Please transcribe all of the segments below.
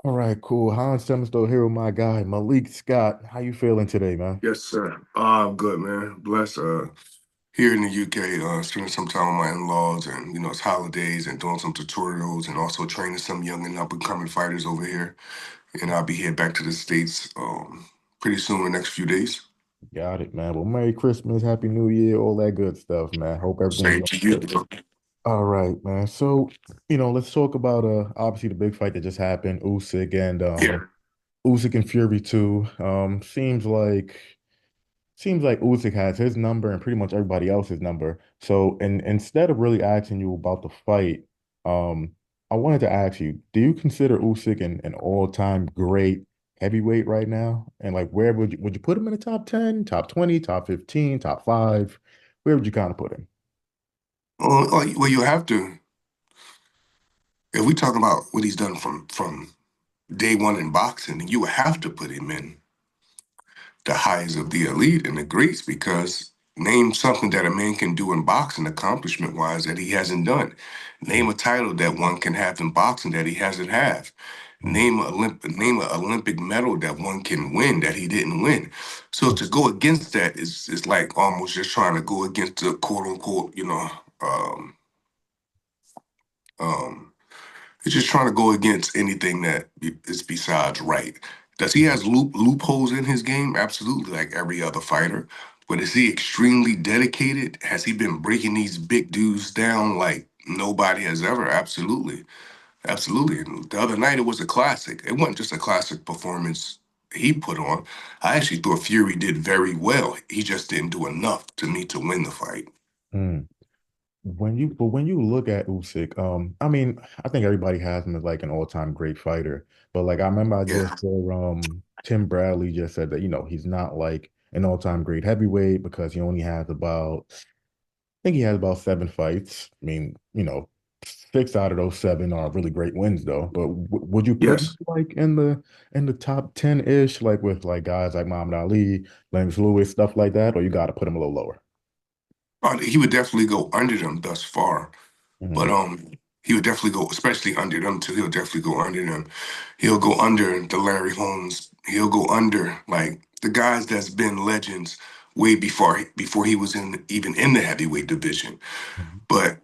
All right, cool. Hans still here with my guy, Malik Scott. How you feeling today, man? Yes, sir. I'm good, man. Blessed. Here in the UK, spending some time with my in-laws, and it's holidays, and doing some tutorials, and also training some young and up-and-coming fighters over here. And I'll be heading back to the States pretty soon, in the next few days. Got it, man. Well, Merry Christmas, Happy New Year, all that good stuff, man. Hope everything's Same going to you, good. bro. All right, man. So, let's talk about obviously the big fight that just happened, Yeah. Usyk and Fury too. Seems like Usyk has his number and pretty much everybody else's number. So, and instead of really asking you about the fight, um, I wanted to ask you, do you consider Usyk an all-time great heavyweight right now? And like, where would you put him in the top 10, top 20, top 15, top five? Where would you kind of put him? Well, you have to. If we talk about what he's done from day one in boxing, then you would have to put him in the highs of the elite and the greats because name something that a man can do in boxing accomplishment wise that he hasn't done. Name a title that one can have in boxing that he hasn't had. Mm, Name an Olympic medal that one can win that he didn't win. So to go against that is like almost just trying to go against the quote unquote, um, um, it's just trying to go against anything that is besides right. Does he has loopholes in his game? Absolutely, like every other fighter. But is he extremely dedicated? Has he been breaking these big dudes down like nobody has ever? Absolutely, absolutely. And the other night it was a classic. It wasn't just a classic performance he put on. I actually thought Fury did very well. He just didn't do enough to me to win the fight. mm. When you look at Usyk, I mean, I think everybody has him as like an all-time great fighter. But like I remember I Yeah. just saw Tim Bradley just said that, he's not like an all-time great heavyweight because he only has about I think he has about seven fights. I mean, six out of those seven are really great wins though. But would you put him Yes. like in the top 10-ish, like with like guys like Muhammad Ali, Lennox Lewis, stuff like that, or you gotta put him a little lower? He would definitely go under them thus far. But Mhm. he would definitely go, especially under them too. He'll definitely go under them. He'll go under the Larry Holmes. He'll go under like the guys that's been legends way before he was even in the heavyweight division. But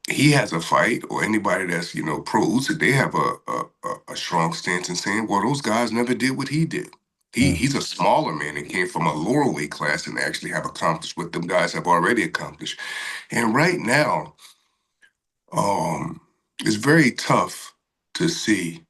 he has a fight, or anybody that's pro Usyk, they have a strong stance in saying, well, those guys never did what he did. Mhm. He's a smaller man and came from a lower weight class and actually have accomplished what them guys have already accomplished. And right now, um, it's very tough to see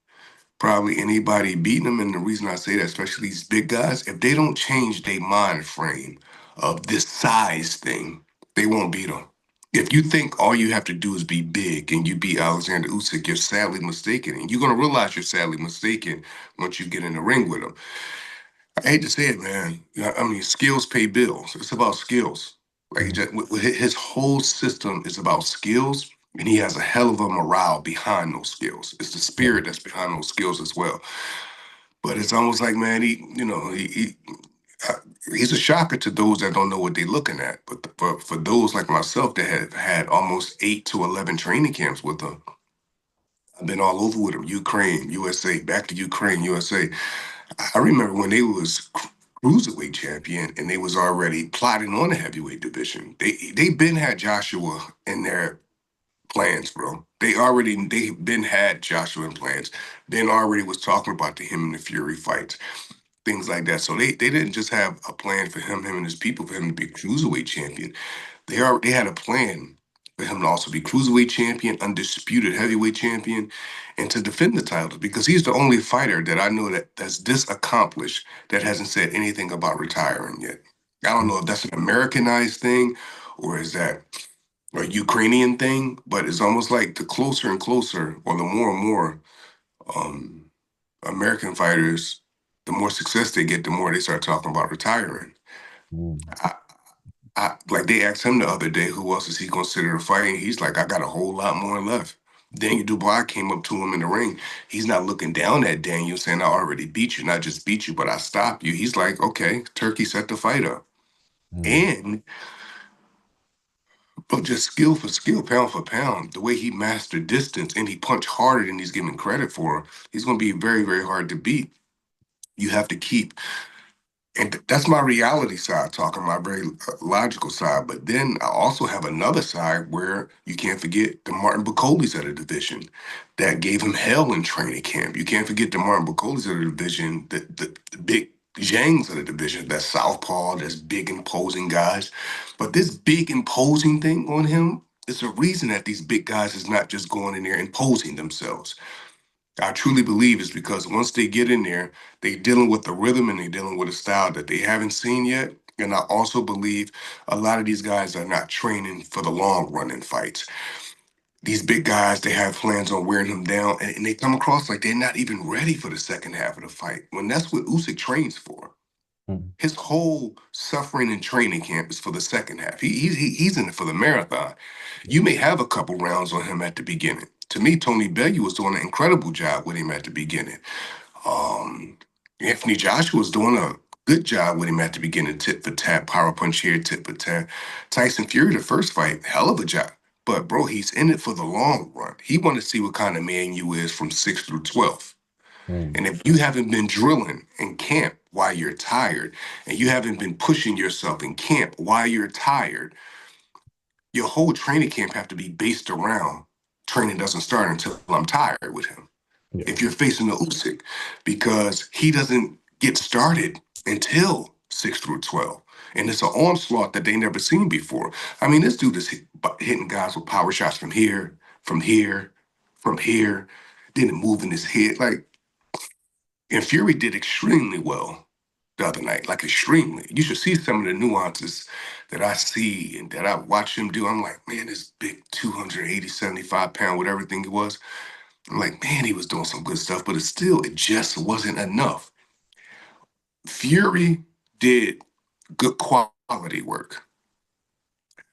probably anybody beating them. And the reason I say that, especially these big guys, if they don't change their mind frame of this size thing, they won't beat them. If you think all you have to do is be big and you beat Alexander Usyk, you're sadly mistaken. And you're going to realize you're sadly mistaken once you get in the ring with him. I hate to say it, man. I mean, skills pay bills. It's about skills. Like Mhm. his whole system is about skills, and he has a hell of a morale behind those skills. It's the Yeah. spirit that's behind those skills as well. But it's almost like, man, uh, he's a shocker to those that don't know what they're looking at. But for those like myself that have had almost 8 to 11 training camps with him, I've been all over with him. Ukraine, USA, back to Ukraine, USA. I remember when they was cruiserweight champion and they was already plotting on the heavyweight division. They been had Joshua in their plans, bro. They been had Joshua in plans. Then already was talking about the him and the Fury fights, things like that. So they didn't just have a plan for him and his people for him to be cruiserweight champion. They had a plan for him to also be cruiserweight champion, undisputed heavyweight champion, and to defend the title because he's the only fighter that I know that's this accomplished that hasn't said anything about retiring yet. I don't know if that's an Americanized thing or is that a Ukrainian thing, but it's almost like the closer and closer, or the more and more um, American fighters, the more success they get, the more they start talking about retiring. Mhm. Like they asked him the other day, who else is he considered to fight? He's like, I got a whole lot more left. Daniel Dubois came up to him in the ring. He's not looking down at Daniel, saying, I already beat you, not just beat you, but I stopped you. He's like, okay, Turkey set the fight up. Mhm. And But just skill for skill, pound for pound, the way he mastered distance and he punched harder than he's given credit for, he's going to be very, very hard to beat. You have to keep, and that's my reality side talking, my very logical side. But then I also have another side where you can't forget the Martin Bacolis of the division that gave him hell in training camp. You can't forget the Martin Bacolis of the division, the big Zhangs of the division, that southpaw, that's big imposing guys. But this big imposing thing on him is a reason that these big guys is not just going in there imposing themselves. I truly believe it's because once they get in there, they dealing with the rhythm and they dealing with a style that they haven't seen yet. And I also believe a lot of these guys are not training for the long run in fights. These big guys, they have plans on wearing them down, and they come across like they're not even ready for the second half of the fight. When that's what Usyk trains for. Mm. His whole suffering in training camp is for the second half. He's in it for the marathon. You may have a couple rounds on him at the beginning. To me, Tony Bellew was doing an incredible job with him at the beginning. Um, Anthony Joshua was doing a good job with him at the beginning, tit for tat, power punch here, tit for tat. Tyson Fury, the first fight, hell of a job. But bro, he's in it for the long run. He want to see what kind of man you is from 6 through 12. Mm. And if you haven't been drilling in camp while you're tired, and you haven't been pushing yourself in camp while you're tired, your whole training camp have to be based around training doesn't start until I'm tired with him. Yeah. If you're facing the Usyk, because he doesn't get started until 6 through 12. And it's an onslaught that they never seen before. I mean, this dude is hitting guys with power shots from here, from here, from here, then moving his head. Like, and Fury did extremely well the other night, like extremely. You should see some of the nuances that I see and that I watch him do. I'm like, man, this big 280, 75 pound, whatever thing it was. I'm like, man, he was doing some good stuff, but it just wasn't enough. Fury did good quality work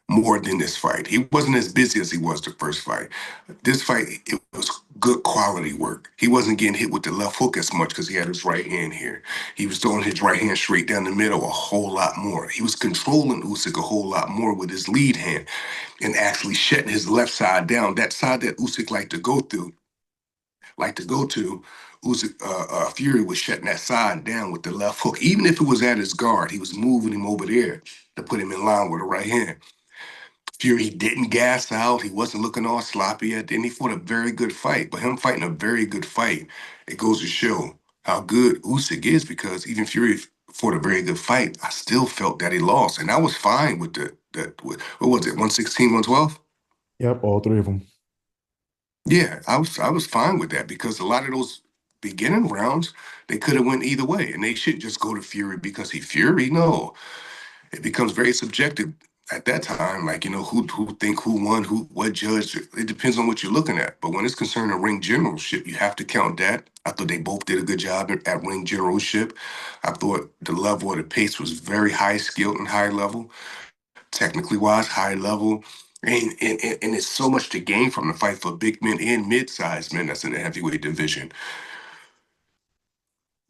more than this fight. He wasn't as busy as he was the first fight. This fight, it was good quality work. He wasn't getting hit with the left hook as much because he had his right hand here. He was throwing his right hand straight down the middle a whole lot more. He was controlling Usyk a whole lot more with his lead hand and actually shutting his left side down. That side that Usyk liked to go to, Usyk, Fury was shutting that side down with the left hook. Even if it was at his guard, he was moving him over there to put him in line with the right hand. Fury didn't gas out. He wasn't looking all sloppy at the end. He fought a very good fight. But him fighting a very good fight, it goes to show how good Usyk is because even Fury fought a very good fight. I still felt that he lost. And I was fine with what was it, 116, 112? Yep, all three of them. Yeah, I was fine with that because a lot of those beginning rounds, they could have went either way. And they shouldn't just go to Fury because he Fury. No, it becomes very subjective at that time. Like, who think who won, who what judge. It depends on what you're looking at. But when it's concerning ring generalship, you have to count that. I thought they both did a good job at ring generalship. I thought the level of the pace was very high skilled and high level, technically wise, high level. And it's so much to gain from the fight for big men and mid-sized men that's in the heavyweight division.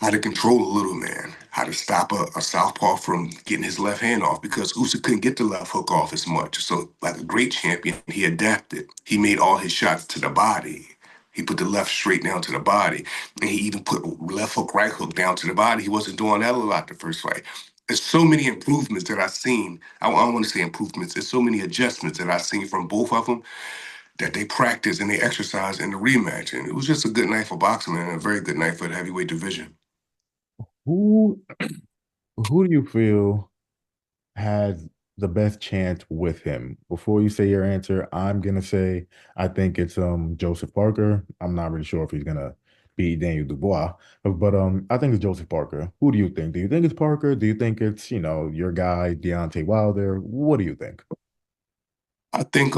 How to control a little man, how to stop a southpaw from getting his left hand off because Usyk couldn't get the left hook off as much. So, like a great champion, he adapted. He made all his shots to the body. He put the left straight down to the body, and he even put left hook, right hook down to the body. He wasn't doing that a lot the first fight. There's so many improvements that I've seen. I don't want to say improvements. There's so many adjustments that I've seen from both of them that they practice and they exercise in the rematch. And it was just a good night for boxing, man, and a very good night for the heavyweight division. Who who do you feel has the best chance with him? Before you say your answer, I'm gonna say I think it's Joseph Parker. I'm not really sure if he's gonna beat Daniel Dubois, but I think it's Joseph Parker. Who do you think? Do you think it's Parker? Do you think it's, your guy Deontay Wilder? What do you think? I think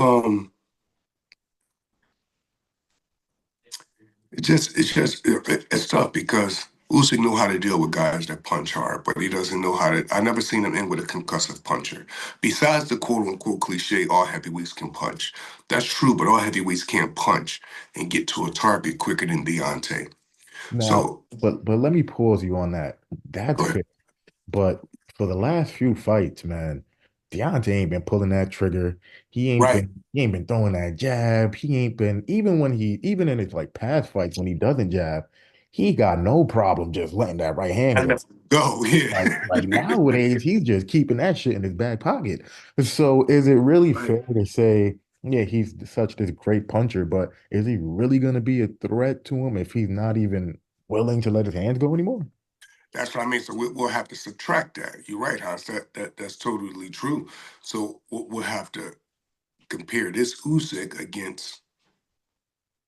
it's tough because Usyk know how to deal with guys that punch hard, but he doesn't know how to. I never seen him end with a concussive puncher. Besides the quote unquote cliche, all heavyweights can punch. That's true, but all heavyweights can't punch and get to a target quicker than Deontay. Now, So but let me pause you on that. That's go ahead. fair. But for the last few fights, man, Deontay ain't been pulling that trigger. Right. He ain't been throwing that jab. He ain't been even in his like past fights when he doesn't jab, he got no problem just letting that right hand I go. let go. Like Yeah. nowadays, he's just keeping that shit in his back pocket. So is it really Right. fair to say, yeah, he's such this great puncher, but is he really gonna be a threat to him if he's not even willing to let his hands go anymore? That's what I mean. So we'll have to subtract that. You're right, Hans. That's totally true. So we'll have to compare this Usyk against,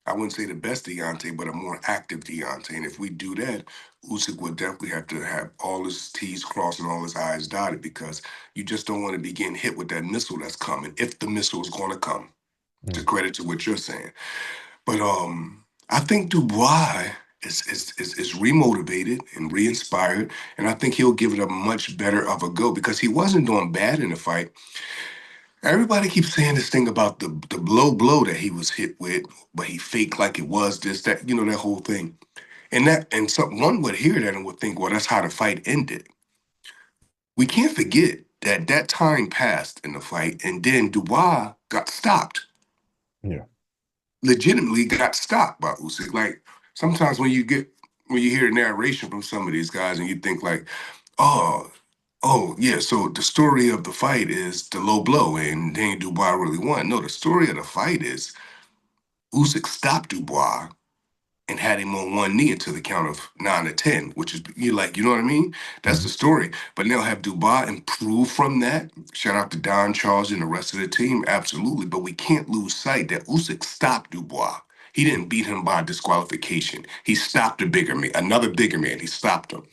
I wouldn't say the best Deontay, but a more active Deontay. And if we do that, Usyk would definitely have to have all his T's crossed and all his I's dotted, because you just don't want to be getting hit with that missile that's coming, if the missile is going to come, to Mm, credit to what you're saying. But I think Dubois is remotivated and re-inspired, and I think he'll give it a much better of a go, because he wasn't doing bad in the fight. Everybody keeps saying this thing about the blow that he was hit with, but he faked like it was this, that, that whole thing. And some one would hear that and would think, well, that's how the fight ended. We can't forget that that time passed in the fight, and then Dubois got stopped, yeah. legitimately got stopped by Usyk. Like, sometimes when you hear narration from some of these guys and you think like, oh, oh yeah, so the story of the fight is the low blow and Daniel Dubois really won. No, the story of the fight is Usyk stopped Dubois and had him on one knee until the count of 9 to 10, which is, you know what I mean? That's Mhm. the story. But now have Dubois improve from that. Shout out to Don Charles and the rest of the team, absolutely. But we can't lose sight that Usyk stopped Dubois. He didn't beat him by disqualification. He stopped another bigger man. He stopped him.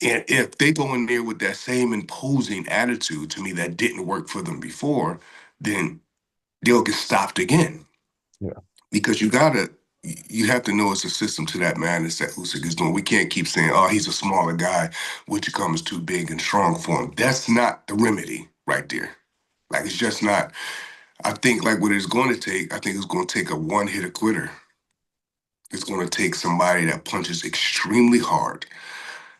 And if they go in there with that same imposing attitude, to me, that didn't work for them before, then they'll get stopped again, Yeah. because you have to know it's a system to that madness that Usyk is doing. We can't keep saying, "Oh, he's a smaller guy, which comes too big and strong for him." That's not the remedy right there. Like, it's just not. I think like what it's going to take. I think it's going to take a one hitter quitter. It's going to take somebody that punches extremely hard,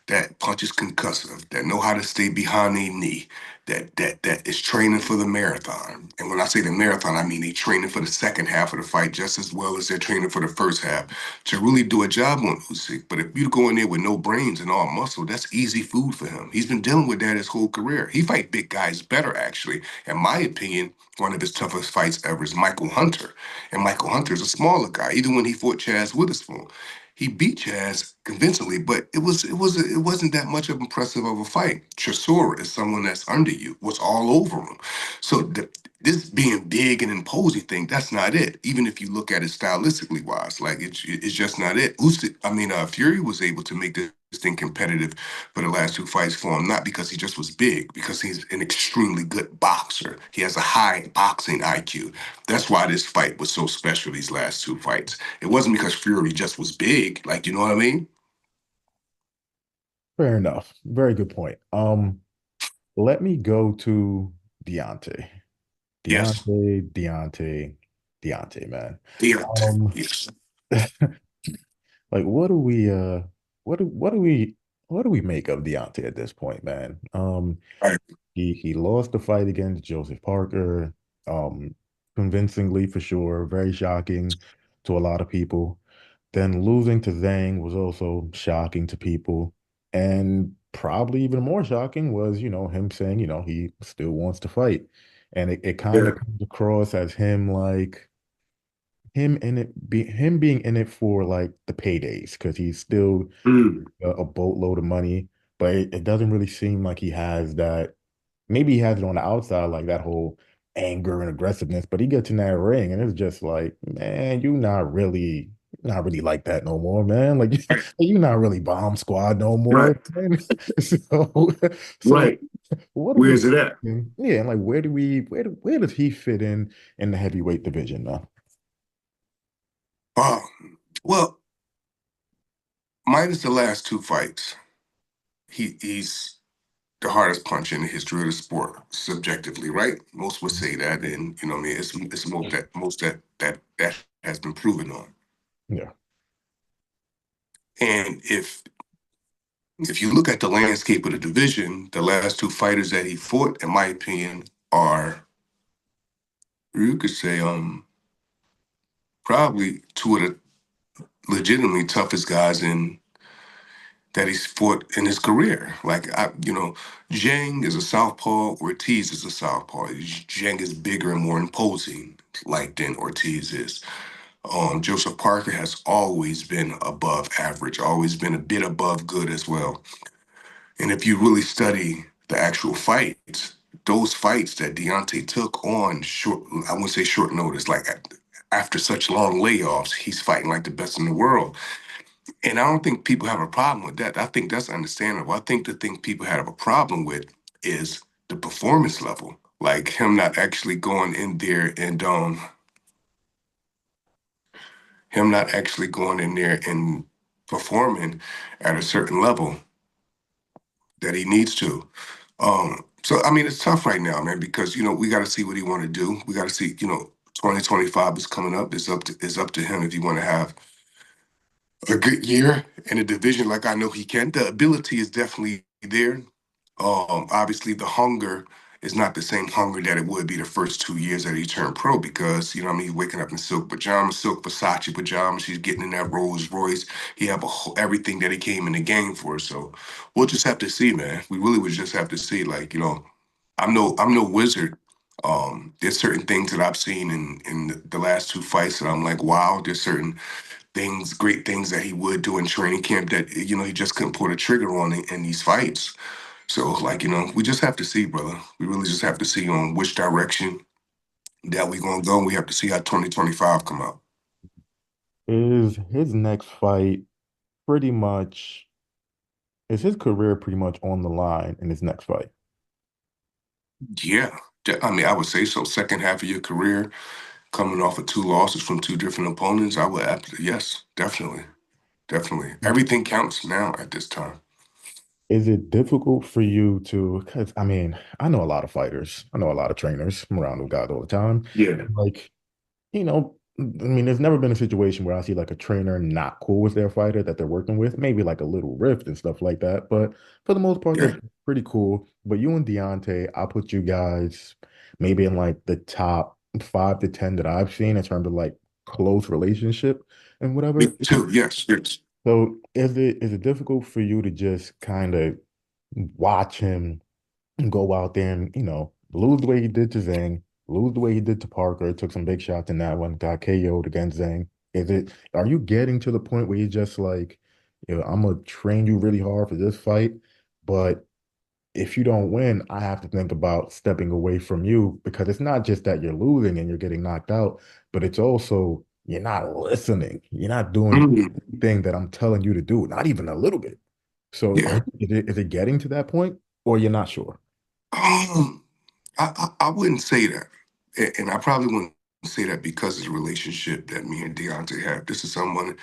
that punches concussive, that know how to stay behind their knee, that is training for the marathon. And when I say the marathon, I mean they training for the second half of the fight just as well as they're training for the first half, to really do a job on Usyk. But if you go in there with no brains and all muscle, that's easy food for him. He's been dealing with that his whole career. He fight big guys better, actually. In my opinion, one of his toughest fights ever is Michael Hunter. And Michael Hunter is a smaller guy. Even when he fought Chaz Witherspoon, he beat Chaz convincingly, but it wasn't that much of impressive of a fight. Chisora is someone that's under you, was all over him. So this being big and imposing thing, that's not it. Even if you look at it stylistically wise, like it's just not it. Fury was able to make this thing competitive for the last two fights for him, not because he just was big, because he's an extremely good boxer. He has a high boxing IQ. That's why this fight was so special, these last two fights. It wasn't because Fury just was big. Like, you know what I mean? Fair enough. Very good point. Let me go to Deontay. Yes. Deontay, man. Deontay. Um, Yes. like what do we what do we make of Deontay at this point, man? Right. He lost the fight against Joseph Parker, um, convincingly for sure, very shocking to a lot of people. Then losing to Zhang was also shocking to people. And probably even more shocking was, him saying, he still wants to fight. And it kind Yeah. of comes across as him like him being in it for like the paydays because he's still Mm. a boatload of money, but it doesn't really seem like he has that. Maybe he has it on the outside, like that whole anger and aggressiveness, but he gets in that ring and it's just like, man, not really like that no more, man. Like Right. you're not really bomb squad no more, Right. man. So, so Right. what do we? Where's it at? Yeah, and like where does he fit in the heavyweight division now? Oh, well, minus the last two fights, he's the hardest punch in the history of the sport, subjectively, right? Most would say that, and you know, what I mean, it's most that has been proven on. Yeah. And if if you look at the landscape of the division, the last two fighters that he fought, in my opinion, are, you could say, probably two of the legitimately toughest guys in that he's fought in his career. Zhang is a southpaw, Ortiz is a southpaw. Zhang is bigger and more imposing, like than Ortiz is. Joseph Parker has always been above average, always been a bit above good as well. And if you really study the actual fights, those fights that Deontay took on short, I wouldn't say short notice, like after such long layoffs, he's fighting like the best in the world. And I don't think people have a problem with that. I think that's understandable. I think the thing people have a problem with is the performance level, like him not actually going in there and him not actually going in there and performing at a certain level that he needs to. So I mean, it's tough right now, man, because we got to see what he want to do. We got to see, 2025 is coming up. It's up to him if he want to have a good year in a division like I know he can. The ability is definitely there. Obviously, the hunger is not the same hunger that it would be the first 2 years that he turned pro because, what I mean, he's waking up in silk pajamas, silk Versace pajamas. He's getting in that Rolls Royce. He have everything that he came in the game for. So we'll just have to see, man. We really would just have to see. Like, I'm no wizard. There's certain things that I've seen in the last two fights that I'm like, wow. There's certain things, great things that he would do in training camp that he just couldn't pull the trigger on in these fights. So, like, we just have to see, brother. We really just have to see on which direction that we gonna go. We have to see how 2025 come out. Is his next fight pretty much, is his career pretty much on the line in his next fight? Yeah, I mean, I would say so. Second half of your career, coming off of two losses from two different opponents, I would absolutely, yes, definitely, definitely. Everything counts now at this time. Is it difficult for you to, because I mean, I know a lot of fighters, I know a lot of trainers, I'm around with guys all the time. Yeah, Like, I mean, there's never been a situation where I see like a trainer not cool with their fighter that they're working with, maybe like a little rift and stuff like that. But for the most part, they're yeah. pretty cool. But you and Deontay, I'll put you guys maybe in like the top 5 to 10 that I've seen in terms of like close relationship and Me whatever. too. Yes, yes. So is it difficult for you to just kind of watch him go out there and, lose the way he did to Zhang, lose the way he did to Parker, took some big shots in that one, got KO'd against Zhang. Are you getting to the point where you're just like, I'm gonna train you really hard for this fight, but if you don't win, I have to think about stepping away from you because it's not just that you're losing and you're getting knocked out, but it's also you're not listening. You're not doing Mhm. anything that I'm telling you to do, not even a little bit. So Yeah. is it getting to that point or you're not sure? Um, I wouldn't say that, and I probably wouldn't say that because of the relationship that me and Deontay have. This is someone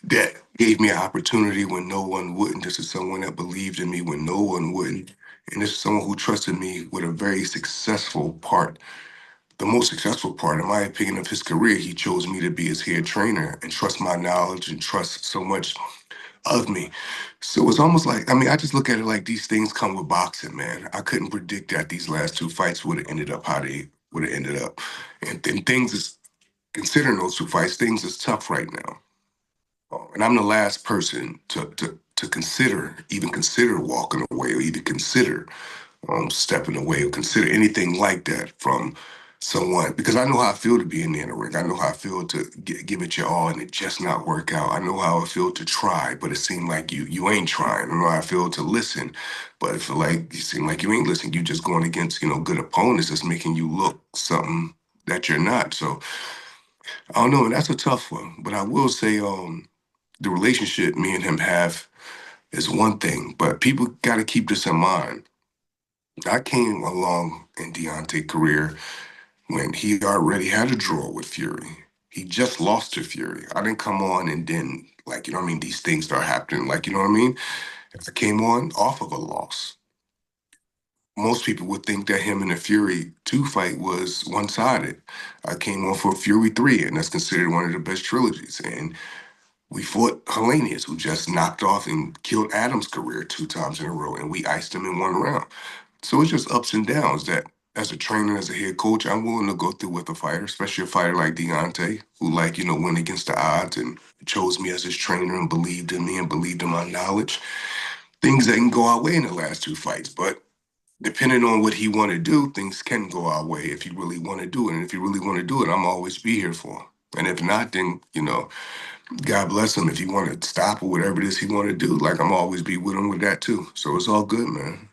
that gave me an opportunity when no one wouldn't. This is someone that believed in me when no one wouldn't. And this is someone who trusted me with a very successful part, the most successful part, in my opinion, of his career. He chose me to be his head trainer and trust my knowledge and trust so much of me. So it's almost like, I mean, I just look at it like these things come with boxing, man. I couldn't predict that these last two fights would have ended up how they would have ended up. And then things is, considering those two fights, things is tough right now. And I'm the last person to consider, even consider walking away or even consider stepping away or consider anything like that from someone because I know how I feel to be in the ring. I know how I feel to give it your all and it just not work out. I know how I feel to try, but it seemed like you ain't trying. I know how I feel to listen, but it feel like you seem like you ain't listening. You just going against good opponents that's making you look something that you're not. So I don't know, and that's a tough one. But I will say, the relationship me and him have is one thing, but people got to keep this in mind. I came along in Deontay's career when he already had a draw with Fury. He just lost to Fury. I didn't come on and then, like, what I mean, these things start happening. Like, what I mean? I came on off of a loss. Most people would think that him and the Fury 2 fight was one-sided. I came on for Fury 3, and that's considered one of the best trilogies. And We fought Hellenius, who just knocked off and killed Adams' career 2 times in a row, and we iced him in 1 round. So it's just ups and downs that as a trainer, as a head coach, I'm willing to go through with a fighter, especially a fighter like Deontay, who went against the odds and chose me as his trainer and believed in me and believed in my knowledge. Things that can go our way in the last 2 fights, but depending on what he want to do, things can go our way if he really want to do it. And if he really want to do it, I'm always be here for him. And if not, then God bless him. If he want to stop or whatever it is he want to do, like I'm always be with him with that too. So it's all good, man.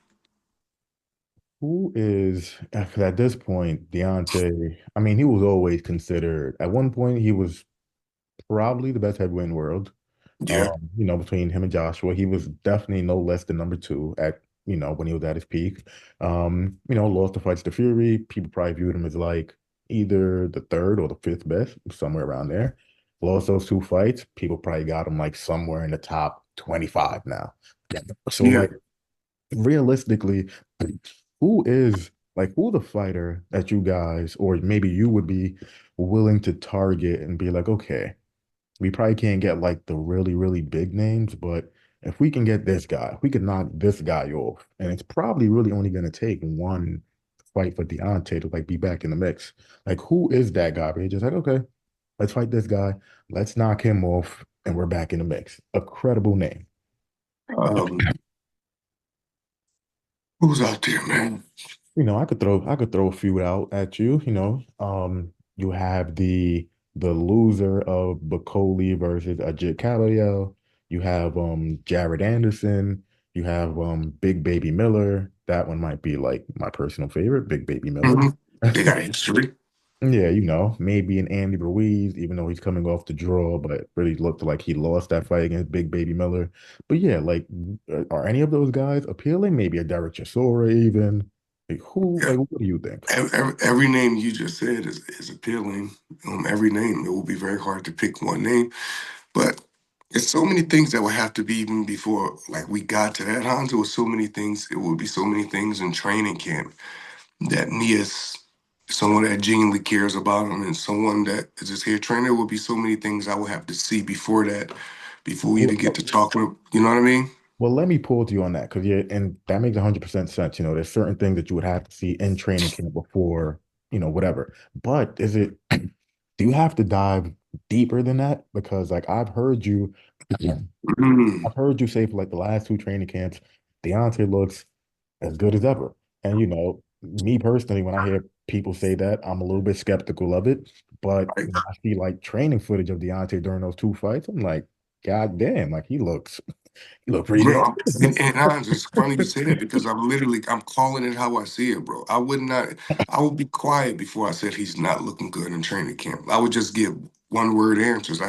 Who is, because at this point, Deontay, I mean, he was always considered, at one point, he was probably the best heavyweight in the world. Yeah, Between him and Joshua, he was definitely no less than number two when he was at his peak. Lost the fights to Fury. People probably viewed him as like either the third or the fifth best, somewhere around there. Lost those two fights. People probably got him like somewhere in the top 25 now. So yeah. like realistically, who the fighter that you guys or maybe you would be willing to target and be like, okay, we probably can't get like the really, really big names, but if we can get this guy, if we can knock this guy off, and it's probably really only going to take one fight for Deontay to like be back in the mix. Like, who is that guy? But you're just like, okay, let's fight this guy, let's knock him off, and we're back in the mix. A credible name. Um, who's out there, man? I could throw a few out at you. You have the loser of Bacoli versus Ajit Caballero. You have Jared Anderson. You have Big Baby Miller. That one might be like my personal favorite, Big Baby Miller. Hmm. They got a history. Yeah, maybe an Andy Ruiz, even though he's coming off the draw, but it really looked like he lost that fight against Big Baby Miller. But yeah, like, are any of those guys appealing? Maybe a Derek Chisora even. Yeah. What do you think? Every name you just said is appealing. Every name. It will be very hard to pick one name, but it's so many things that would have to be even before like we got to that. Hans, there was so many things. It would be so many things in training camp that me as someone that genuinely cares about him and someone that is just here training, there would be so many things I would have to see before that, before we even get to talking. You know what I mean? Well, let me pull to you on that because yeah, and that makes 100% sense. There's certain things that you would have to see in training camp before, whatever. But do you have to dive deeper than that? Because like Mm, I've heard you say for like the last two training camps, Deontay looks as good as ever. And me personally, when I hear people say that, I'm a little bit skeptical of it. But right. when I see like training footage of Deontay during those two fights, I'm like, God damn, like he looked pretty Bro, damn good. and Hans, it's funny you say that because I'm calling it how I see it, bro. I would be quiet before I said he's not looking good in training camp. I would just give 1 word answers.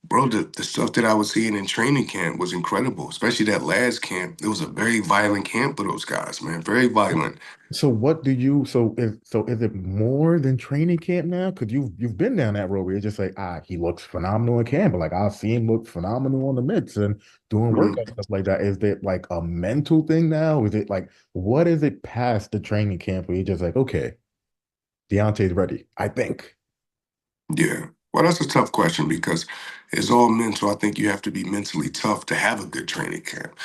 Bro, the stuff that I was seeing in training camp was incredible, especially that last camp. It was a very violent camp for those guys, man. Very violent. So what do you so is it more than training camp now? Because you've been down that road where you're just like, he looks phenomenal in camp, but like I've seen him look phenomenal on the mitts and doing workout Mm, stuff like that. Is it like a mental thing now? Is it like what is it past the training camp where you're just like, okay, Deontay's ready, I think. yeah. Well, that's a tough question because it's all mental. I think you have to be mentally tough to have a good training camp.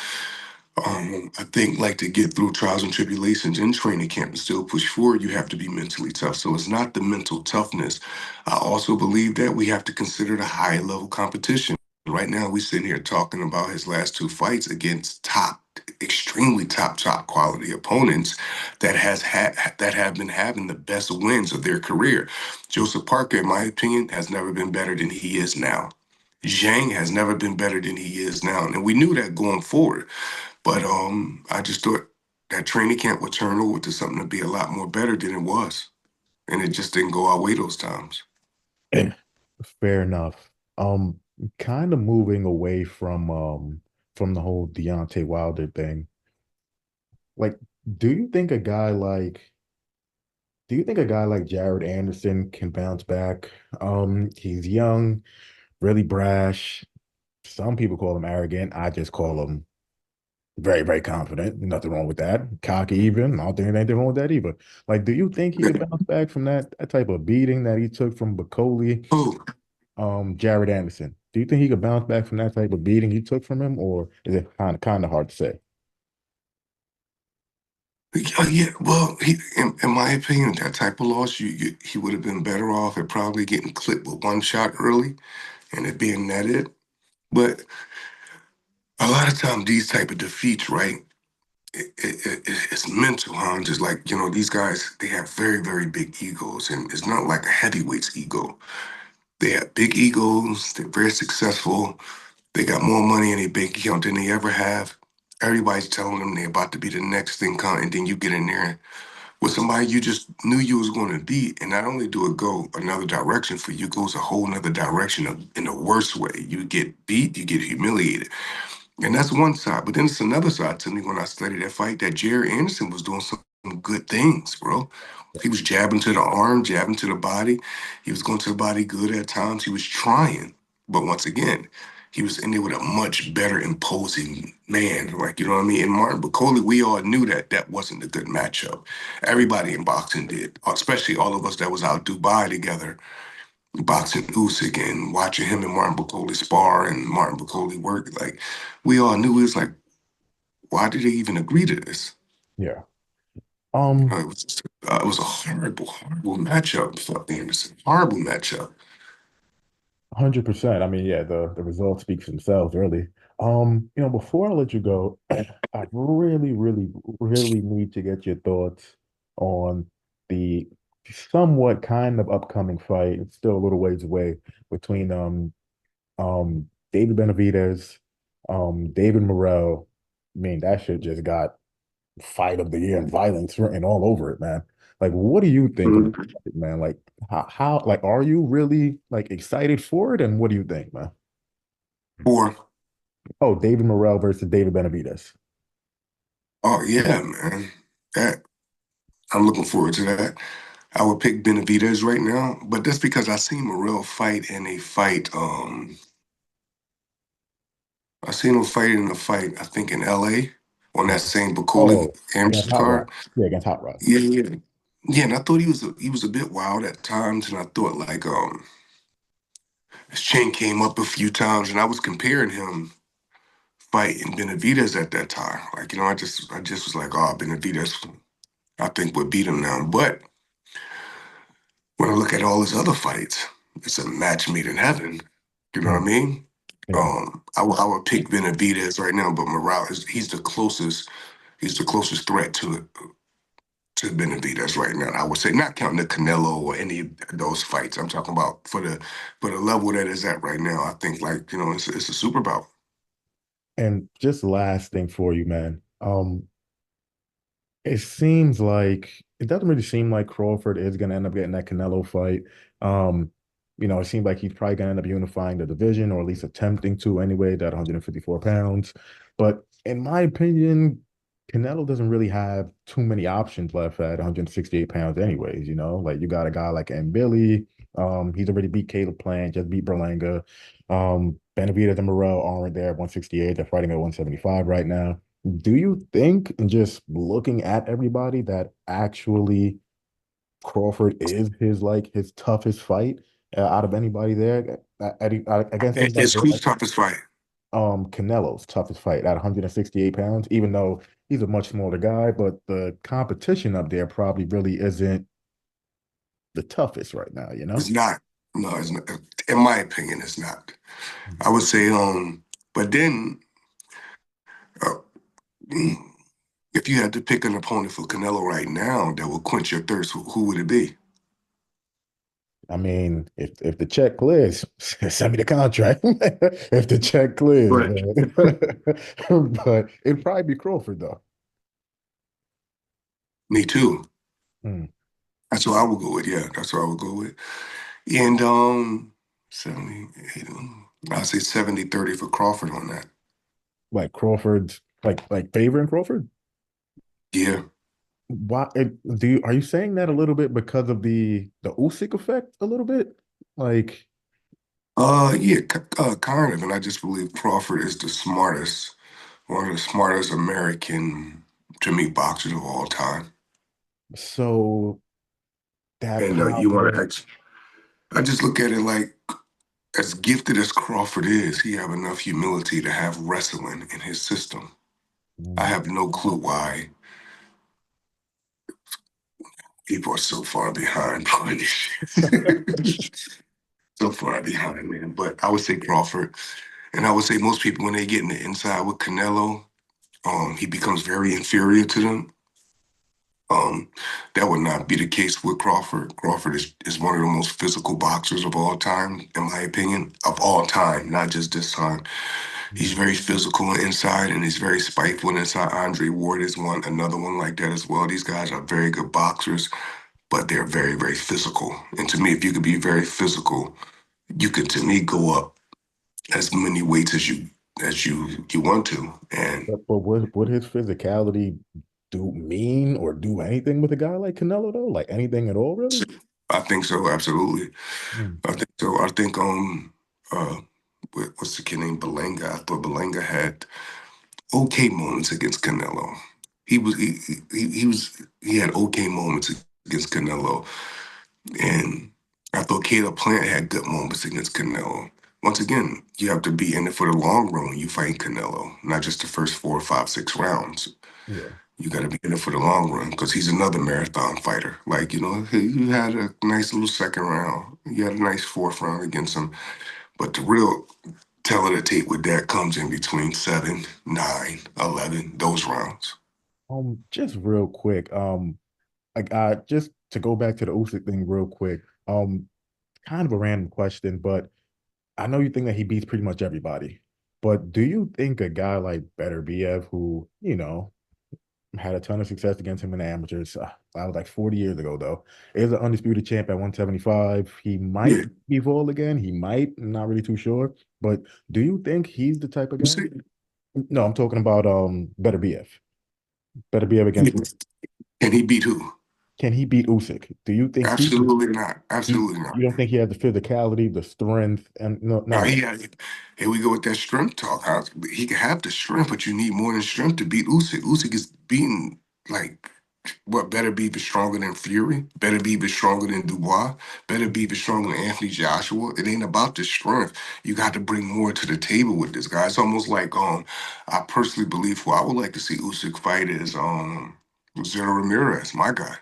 I think like to get through trials and tribulations in training camp and still push forward, you have to be mentally tough. So it's not the mental toughness. I also believe that we have to consider the high level competition. Right now, we're sitting here talking about his last 2 fights against extremely top quality opponents that have been having the best wins of their career. Joseph Parker, in my opinion, has never been better than he is now. Zhang has never been better than he is now, and we knew that going forward. But I just thought that training camp would turn over to something to be a lot more better than it was, and it just didn't go our way those times. Fair enough. Um, Kind of moving away from the whole Deontay Wilder thing. Like, do you think a guy like do you think a guy like Jared Anderson can bounce back? He's young, really brash. Some people call him arrogant. I just call him very, very confident. Nothing wrong with that. Cocky even. I don't think there's anything wrong with that either. Like, do you think he could bounce back from that type of beating that he took from Bacoli, Oh, Jared Anderson? Do you think he could bounce back from that type of beating you took from him, or is it kind of hard to say? Yeah, well, in my opinion, that type of loss, he would have been better off at probably getting clipped with one shot early and it being that it. But a lot of time, these type of defeats, right? It's mental, huh? Just like these guys, they have very, very big egos, and it's not like a heavyweight's ego. They have big egos. They're very successful. They got more money in their bank account than they ever have. Everybody's telling them they're about to be the next thing coming, and then you get in there with somebody you just knew you was going to beat, and not only do it go another direction for you, it goes a whole nother direction in the worst way. You get beat, you get humiliated. And that's one side. But then it's another side to me when I studied that fight that Jerry Anderson was doing some good things, bro. He was jabbing to the arm, jabbing to the body. He was going to the body good at times. He was trying. But once again, he was in there with a much better imposing man. Like, you know what I mean? And Martin Bacoli, we all knew that that wasn't a good matchup. Everybody in boxing did, especially all of us that was out Dubai together boxing Usyk and watching him and Martin Bacoli spar and Martin Bacoli work, like we all knew it was like, why did they even agree to this? Yeah. Um, It was a horrible, horrible matchup for Anderson. Horrible matchup. 100%. I mean, yeah, the results speak for themselves, really. Before I let you go, I really, really, really need to get your thoughts on the somewhat kind of upcoming fight. It's still a little ways away between David Benavidez, David Morrell. I mean, that shit just got fight of the year and violence written all over it, man. Like, what do you think about Mhm. it, man? Like, like, are you really like excited for it? And what do you think, man? Or, Oh, David Morrell versus David Benavidez. oh yeah, man. That I'm looking forward to that. I would pick Benavidez right now, but that's because I seen Morrell fight in a fight. I seen him fight in a fight, I think in LA on that same Bacoli Oh, against Anderson Hot Rod. card. Yeah, against Hot Rod. Yeah, yeah. Yeah, and I thought he was a bit wild at times, and I thought like his chin came up a few times, and I was comparing him fighting Benavidez at that time. Like I just was like, oh, Benavidez, I think would beat him now. But when I look at all his other fights, it's a match made in heaven. You know what I Hmm. mean? Yeah. I would pick Benavidez right now, but Morales, he's the closest. He's the closest threat to Benavidez right now. I would say, not counting the Canelo or any of those fights. I'm talking about for the level that is at right now. I think like it's a super bout. And just last thing for you, man. It seems like it doesn't really seem like Crawford is going to end up getting that Canelo fight. Um, it seems like he's probably going to end up unifying the division or at least attempting to anyway, that 154 pounds. But in my opinion, Canelo doesn't really have too many options left at 168 pounds anyways, like you got a guy like Billy. He's already beat Caleb Plant, just beat Berlanga. Benavidez and Morrell aren't there at 168. They're fighting at 175 right now. Do you think, and just looking at everybody, that actually Crawford is his toughest fight out of anybody there against anybody It's there? who's toughest fight? Canelo's toughest fight at 168 pounds, even though he's a much smaller guy, but the competition up there probably really isn't the toughest right now, you It's know? not. No, it's not. In my opinion, it's not. I would say, but then uh, mm, if you had to pick an opponent for Canelo right now that would quench your thirst, who would it be? I mean, if the check clears, send me the contract. If the check clears, Right. man. But it'd probably be Crawford though. Me too. Hmm. That's what I would go with. Yeah, that's what I would go with. And 70, I'd say 70-30 for Crawford on that. Like Crawford's like favoring Crawford? Yeah. Why are you saying that a little bit because of the Usyk effect a little bit? Like, Yeah, kind of. And I just believe Crawford is the smartest, one of the smartest American, to me, boxers of all time. so that And you want power. to I just look at it like, as gifted as Crawford is, he have enough humility to have wrestling in his system. I Mm. have no clue why people are so far behind, bro. So far behind, man. But I would say Crawford, and I would say most people when they get in the inside with Canelo, he becomes very inferior to them. Um, that would not be the case with Crawford. Crawford is one of the most physical boxers of all time, in my opinion, of all time, not just this time. He's Mm. very physical inside and he's very spiteful inside. Andre Ward is another one like that as well. These guys are very good boxers, but they're very, very physical. And to me, if you could be very physical, you could, to me, go up as many weights as you want to. And But would his physicality do mean or do anything with a guy like Canelo though? Like anything at all, so really? I think so, absolutely. Mm. I think so. I think uh what's the kid named Belenga? I thought Belenga had okay moments against Canelo. He had okay moments against Canelo, and I thought Caleb Plant had good moments against Canelo. Once again, you have to be in it for the long run when you fight Canelo, not just the first 4, 5, 6 rounds. Yeah. You got to be in it for the long run because he's another marathon fighter. Like, hey, you had a nice little second round. You had a nice fourth round against him. But the real tell of the tape with that comes in between 7, 9, 11, those rounds. Just real quick. I just to go back to the Usyk thing real quick. Kind of a random question, but I know you think that he beats pretty much everybody. But do you think a guy like Better BF, who, had a ton of success against him in the amateurs. I was like 40 years ago, though. Is an undisputed champ at 175. He might Yeah. evolve again. He might. I'm not really too sure. But do you think he's the type of You guy? see? No, I'm talking about Better BF. Better BF Yeah. against Usyk. And he beat who? Can he beat Usyk? Do you think Absolutely not. he Absolutely not. you don't think he has the physicality, the strength, and no, none Now of that? here we go with that strength talk. He can have the strength, but you need more than strength to beat Usyk. Usyk is beating like what better be even stronger than Fury, better be even stronger than Dubois, better be even stronger than Anthony Joshua. It ain't about the strength. You got to bring more to the table with this guy. It's almost like I personally believe who I would like to see Usyk fight is Zero Ramirez, my guy.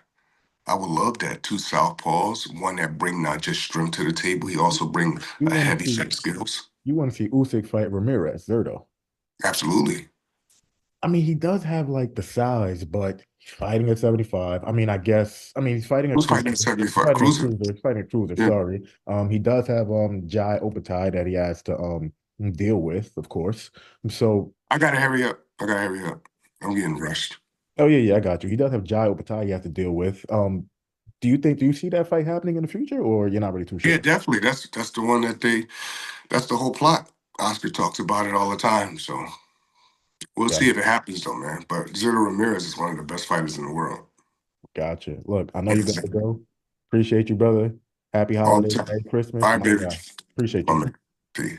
I would love that two southpaws, one that bring not just strength to the table, he also bring You a want to heavy see set skills. you want to see Usyk fight Ramirez, Zerto. Absolutely. I mean, he does have like the size, but he's fighting at 75. He's fighting a Who's cruiser. fighting at He's 75? fighting a Cruiser? cruiser. He's fighting a cruiser, Yeah. sorry. He does have Jai Opatai that he has to deal with, of course. So I gotta hurry up. I gotta hurry up. I'm getting rushed. oh yeah, I got you. He does have Jai Opatai he has to deal with. Do you see that fight happening in the future, or you're not really too Yeah, sure? definitely. That's the one that's the whole plot. Oscar talks about it all the time. So we'll Got see if it happens though, man. But Zero Ramirez is one of the best fighters in the world. gotcha. Look, I know you got Hands to down. go. Appreciate you, brother. Happy All the holidays, time. Merry All Christmas. right, My baby. God. Appreciate My you. man. See you.